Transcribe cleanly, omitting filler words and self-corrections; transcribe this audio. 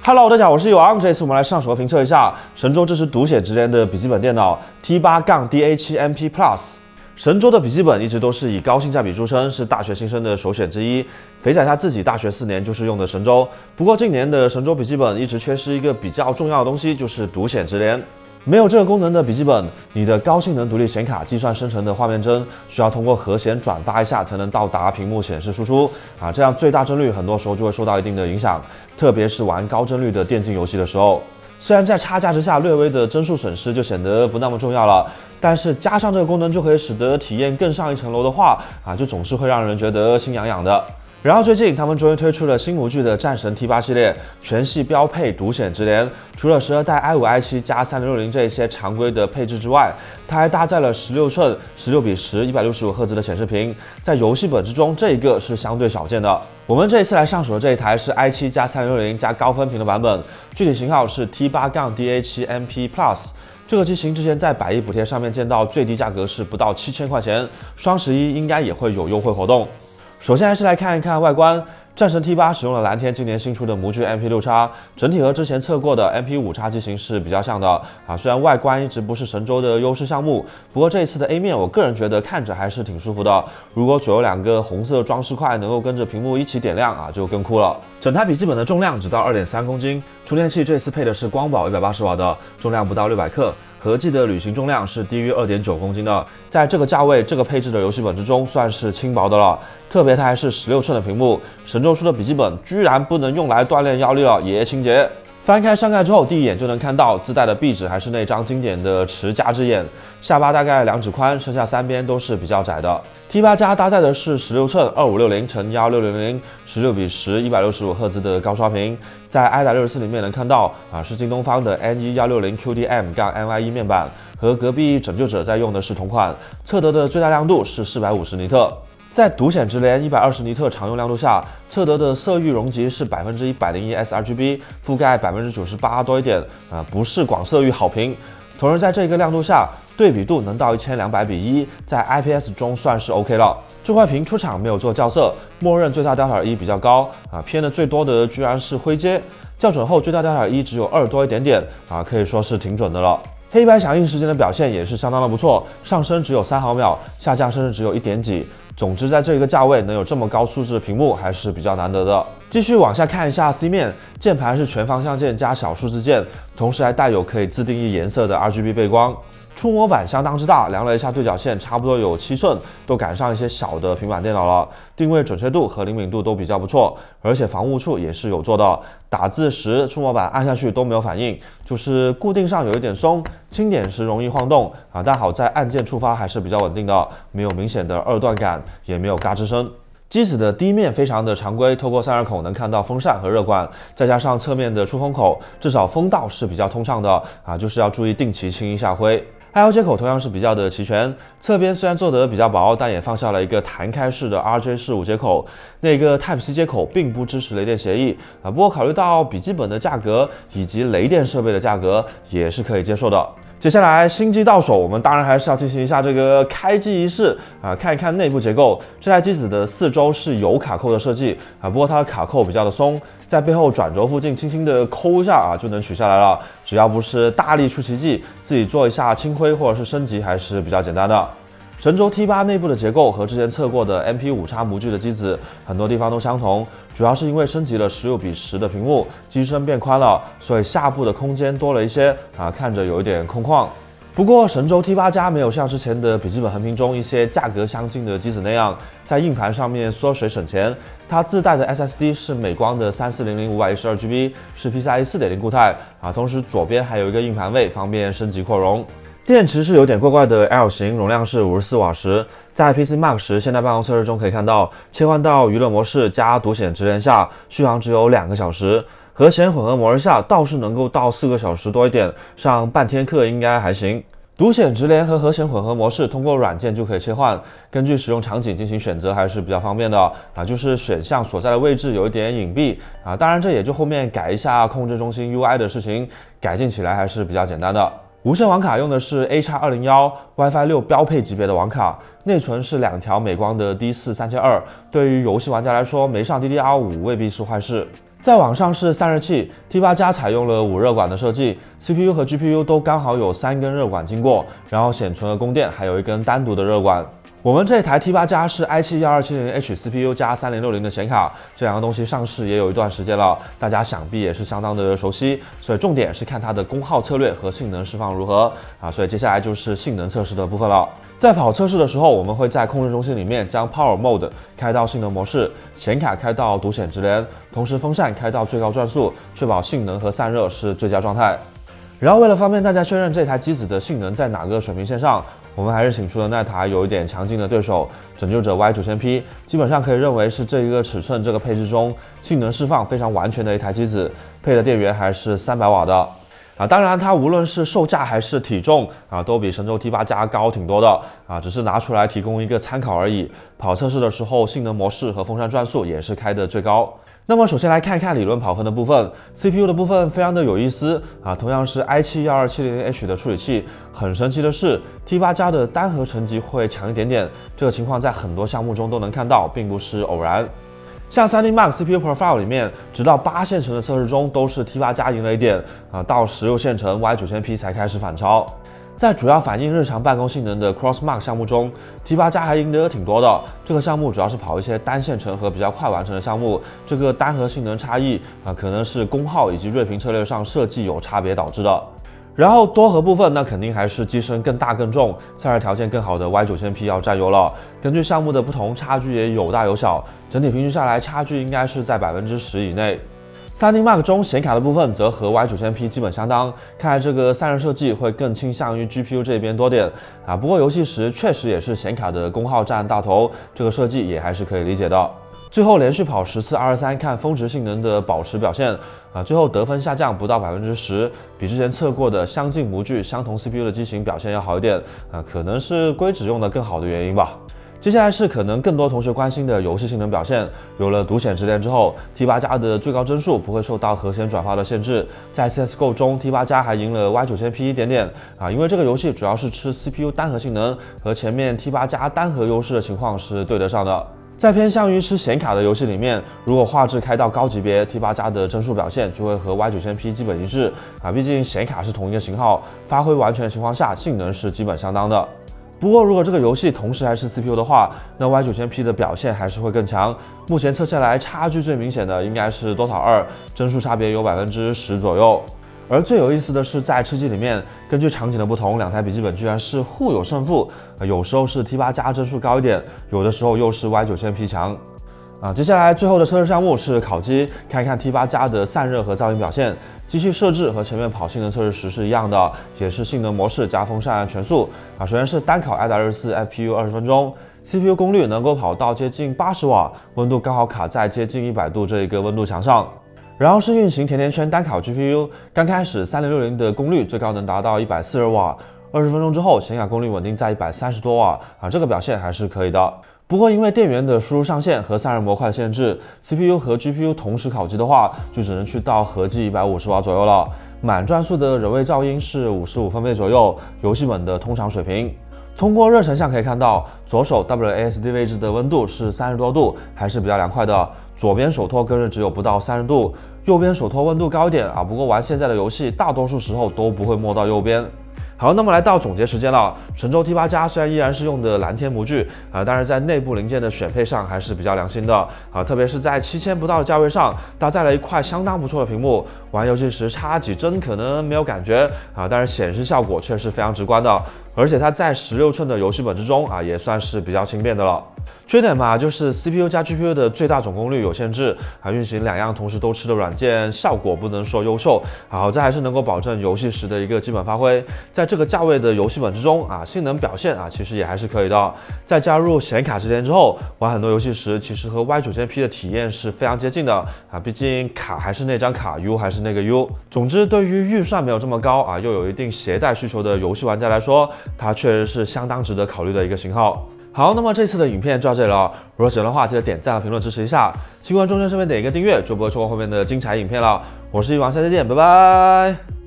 Hello， 大家好，我是有昂。这次我们来上手评测一下神州支持读写直连的笔记本电脑 T8-DA7MP Plus。神州的笔记本一直都是以高性价比著称，是大学新生的首选之一。肥仔他自己大学4年就是用的神州，不过近年的神州笔记本一直缺失一个比较重要的东西，就是读写直连。 没有这个功能的笔记本，你的高性能独立显卡计算生成的画面帧需要通过核显转发一下才能到达屏幕显示输出啊，这样最大帧率很多时候就会受到一定的影响，特别是玩高帧率的电竞游戏的时候。虽然在差价之下略微的帧数损失就显得不那么重要了，但是加上这个功能就可以使得体验更上一层楼的话啊，就总是会让人觉得心痒痒的。 然后最近他们终于推出了新模具的战神 T8 系列，全系标配独显直连。除了12代 i5、i7 加3060这一些常规的配置之外，它还搭载了16寸16:10 165赫兹的显示屏，在游戏本之中，这一个是相对少见的。我们这一次来上手的这一台是 i7 加3060加高分屏的版本，具体型号是 T8-DA7MP Plus。 这个机型之前在110补贴上面见到最低价格是不到7000块钱，双11应该也会有优惠活动。 首先还是来看一看外观，战神 T8 使用了蓝天今年新出的模具 MP6X， 整体和之前测过的 MP5X 机型是比较像的啊。虽然外观一直不是神州的优势项目，不过这一次的 A 面，我个人觉得看着还是挺舒服的。如果左右2个红色装饰块能够跟着屏幕一起点亮啊，就更酷了。整台笔记本的重量只到2.3公斤，充电器这次配的是光宝180瓦的，重量不到600克。 合计的旅行重量是低于2.9公斤的，在这个价位、这个配置的游戏本之中，算是轻薄的了。特别它还是16寸的屏幕，神州出的笔记本居然不能用来锻炼腰力了，爷青结。 翻开上盖之后，第一眼就能看到自带的壁纸还是那张经典的持夹之眼，下巴大概2指宽，剩下3边都是比较窄的。T8 加搭载的是16寸2560×1600 16:10 165赫兹的高刷屏，在 i.64 里面能看到啊是京东方的 N11600QDM-NY1 面板，和隔壁拯救者在用的是同款，测得的最大亮度是450尼特。 在独显直连120尼特常用亮度下，测得的色域容积是101% sRGB， 覆盖98%多一点啊，不是广色域好评。同时在这个亮度下，对比度能到1200:1，在 IPS 中算是 OK 了。这块屏出厂没有做校色，默认最大 Δ1比较高啊，偏的最多的居然是灰阶，校准后最大 Δ1只有2多一点点啊，可以说是挺准的了。 黑白响应时间的表现也是相当的不错，上升只有3毫秒，下降甚至只有1点几。总之，在这一个价位能有这么高素质的屏幕还是比较难得的。继续往下看一下 C 面，键盘是全方向键加小数字键，同时还带有可以自定义颜色的 RGB 背光。 触摸板相当之大，量了一下对角线，差不多有7寸，都赶上一些小的平板电脑了。定位准确度和灵敏度都比较不错，而且防雾处也是有做的。打字时触摸板按下去都没有反应，就是固定上有一点松，轻点时容易晃动啊。但好在按键触发还是比较稳定的，没有明显的2段感，也没有嘎吱声。 机子的第一面非常的常规，透过散热孔能看到风扇和热管，再加上侧面的出风口，至少风道是比较通畅的啊，就是要注意定期清一下灰。I/O 接口同样是比较的齐全，侧边虽然做得比较薄，但也放下了一个弹开式的 RJ45接口。那个 Type-C 接口并不支持雷电协议啊，不过考虑到笔记本的价格以及雷电设备的价格，也是可以接受的。 接下来新机到手，我们当然还是要进行一下这个开机仪式啊，看一看内部结构。这台机子的4周是有卡扣的设计啊，不过它的卡扣比较的松，在背后转轴附近轻轻的抠一下啊，就能取下来了。只要不是大力出奇迹，自己做一下清灰或者是升级还是比较简单的。 神州 T8 内部的结构和之前测过的 MP5X 模具的机子很多地方都相同，主要是因为升级了16:10的屏幕，机身变宽了，所以下部的空间多了一些啊，看着有一点空旷。不过神州 T8 加没有像之前的笔记本横屏中一些价格相近的机子那样，在硬盘上面缩水省钱。它自带的 SSD 是美光的3400 512GB， 是 PCIe 4.0固态啊，同时左边还有一个硬盘位，方便升级扩容。 电池是有点怪怪的 L 型，容量是54瓦时。在 PC Mark 时，现代办公测试中可以看到，切换到娱乐模式加独显直连下，续航只有2个小时；和弦混合模式下倒是能够到4个小时多一点，上半天课应该还行。独显直连和和弦混合模式通过软件就可以切换，根据使用场景进行选择还是比较方便的啊。就是选项所在的位置有一点隐蔽啊，当然这也就后面改一下控制中心 UI 的事情，改进起来还是比较简单的。 无线网卡用的是 AX201 WiFi 6标配级别的网卡，内存是2条美光的 D4 3200，对于游戏玩家来说，没上 DDR5未必是坏事。再往上是散热器 ，T8 加采用了5热管的设计 ，CPU 和 GPU 都刚好有3根热管经过，然后显存和供电还有一根单独的热管。我们这台 T8 加是 i7-1270H CPU 加3060的显卡，这两个东西上市也有一段时间了，大家想必也是相当的熟悉，所以重点是看它的功耗策略和性能释放如何啊。所以接下来就是性能测试的部分了。在跑测试的时候，我们会在控制中心里面将 Power Mode 开到性能模式，显卡开到独显直连，同时风扇开到最高转速，确保性能和散热是最佳状态。然后为了方便大家确认这台机子的性能在哪个水平线上，我们还是请出了那台有一点强劲的对手拯救者 Y9000P， 基本上可以认为是这一个尺寸这个配置中性能释放非常完全的一台机子，配的电源还是300瓦的。当然它无论是售价还是体重都比神州 T8 加高挺多的只是拿出来提供一个参考而已。跑测试的时候，性能模式和风扇转速也是开的最高。那么首先来看一看理论跑分的部分 ，CPU 的部分非常的有意思同样是 i7-1270H 的处理器，很神奇的是 T8 加的单核层级会强一点点，这个情况在很多项目中都能看到，并不是偶然。像 3D Mark CPU Profile 里面，直到8线程的测试中都是 T8 加赢了一点到16线程 Y9000P 才开始反超。在主要反映日常办公性能的 Crossmark 项目中 ，T8 加还赢得挺多的。这个项目主要是跑一些单线程和比较快完成的项目，这个单核性能差异可能是功耗以及锐评策略上设计有差别导致的。然后多核部分，那肯定还是机身更大更重、散热条件更好的 Y9000P 要占优了。根据项目的不同，差距也有大有小，整体平均下来差距应该是在10%以内。3D Mark 中显卡的部分则和 Y9000P 基本相当，看来这个散热设计会更倾向于 GPU 这边多点不过游戏时确实也是显卡的功耗占大头，这个设计也还是可以理解的。最后连续跑10次223，看峰值性能的保持表现最后得分下降不到10%，比之前测过的相近模具、相同 CPU 的机型表现要好一点可能是硅脂用的更好的原因吧。接下来是可能更多同学关心的游戏性能表现。有了独显直连之后 ，T8 加的最高帧数不会受到核显转发的限制。在 CS:GO 中 ，T8 加还赢了 Y9000P 一点点因为这个游戏主要是吃 CPU 单核性能，和前面 T8 加单核优势的情况是对得上的。在偏向于吃显卡的游戏里面，如果画质开到高级别 ，T8 加的帧数表现就会和 Y9000P 基本一致毕竟显卡是同一个型号，发挥完全的情况下，性能是基本相当的。不过，如果这个游戏同时还是 CPU 的话，那 Y9000P 的表现还是会更强。目前测下来，差距最明显的应该是 Dota 2，帧数差别有10%左右。而最有意思的是，在吃鸡里面，根据场景的不同，两台笔记本居然是互有胜负。有时候是 T8 加帧数高一点，有的时候又是 Y9000P 强。接下来最后的测试项目是烤鸡，看一看 T8 加的散热和噪音表现。机器设置和前面跑性能测试时是一样的，也是性能模式加风扇全速首先是单烤 i24 FPU 20分钟 ，CPU 功率能够跑到接近80瓦，温度刚好卡在接近100度这一个温度墙上。然后是运行甜甜圈单烤 GPU， 刚开始3060的功率最高能达到140瓦，20分钟之后显卡功率稳定在130多瓦这个表现还是可以的。不过因为电源的输入上限和散热模块的限制 ，CPU 和 GPU 同时烤机的话，就只能去到合计150瓦左右了。满转速的人为噪音是55分贝左右，游戏本的通常水平。通过热成像可以看到，左手 WASD 位置的温度是30多度，还是比较凉快的。左边手托更是只有不到30度，右边手托温度高一点不过玩现在的游戏，大多数时候都不会摸到右边。好，那么来到总结时间了。神州 T8 加虽然依然是用的蓝天模具但是在内部零件的选配上还是比较良心的特别是在7000不到的价位上，搭载了一块相当不错的屏幕，玩游戏时插几帧可能没有感觉但是显示效果却是非常直观的，而且它在16寸的游戏本之中也算是比较轻便的了。缺点嘛，就是 CPU 加 GPU 的最大总功率有限制运行两样同时都吃的软件效果不能说优秀好在还是能够保证游戏时的一个基本发挥。在这个价位的游戏本之中性能表现其实也还是可以的。在加入显卡直连之后，玩很多游戏时其实和 Y9000P 的体验是非常接近的毕竟卡还是那张卡 ，U 还是那个 U。总之，对于预算没有这么高又有一定携带需求的游戏玩家来说，它确实是相当值得考虑的一个型号。好，那么这次的影片就到这里了。如果喜欢的话，记得点赞和评论支持一下。希望中间顺便点一个订阅，就不会错过后面的精彩影片了。我是一王，下期见，拜拜。